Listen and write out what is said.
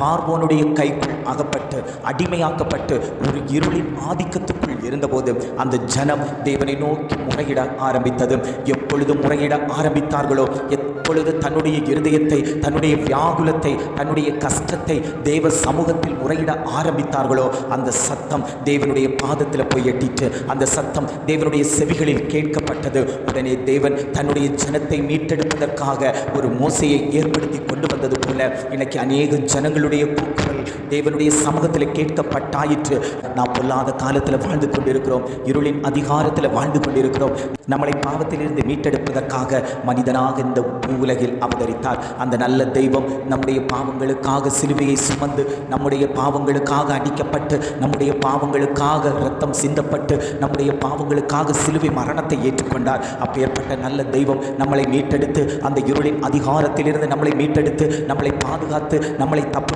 பார்வோனுடைய கைக்குள் அகப்பட்டு அடிமையாக்கப்பட்டு ஒரு இருளின் ஆதிக்கத்துக்குள் இருந்தபோது அந்த ஜனம் தேவனை நோக்கி முறையிட ஆரம்பித்தது. எப்பொழுது முறையிட ஆரம்பித்தார்களோ, எப்பொழுது தன்னுடைய இருதயத்தை, தன்னுடைய வியாகுலத்தை, தன்னுடைய கஷ்டத்தை தேவ சமூகத்தில் முறையிட ஆரம்பித்தார்களோ, அந்த சத்தம் தேவனுடைய பாதத்தில் போய் எட்டிட்டு அந்த சத்தம் தேவனுடைய செவிகளில் கேட்கப்பட்டது. உடனே தேவன் தன்னுடைய ஜனத்தை மீட்டெடுப்பதற்காக ஒரு மோசையை ஏற்படுத்தி கொண்டு வந்தது போல இன்னைக்கு அநேக ஜனங்களுடைய கூக்குரல் தேவனுடைய சமூகத்தில் கேட்கப்பட்டாயிற்று. நாம் பொல்லாத காலத்தில் வாழ்ந்து கொண்டிருக்கிறோம், இருளின் அதிகாரத்தில் வாழ்ந்து கொண்டிருக்கிறோம். நம்மளை பாவத்திலிருந்து மீட்டெடுப்பதற்காக மனிதனாக இந்த உலகில் அவதரித்தார். அந்த நல்ல தெய்வம் நம்முடைய பாவங்களுக்காக சிலுவையை சுமந்து, நம்முடைய பாவங்களுக்காக அடிக்கப்பட்டு, நம்முடைய பாவங்களுக்காக இரத்தம் சிந்தப்பட்டு, நம்முடைய பாவங்களுக்காக சிலுவை மரணத்தை ஏற்றுக்கொண்டார். அப்பேற்பட்ட நல்ல தெய்வம் நம்மளை மீட்டெடுத்து, அந்த இருளின் அதிகாரத்திலிருந்து நம்மளை மீட்டெடுத்து, நம்மளை பாதுகாத்து, நம்மளை தப்பு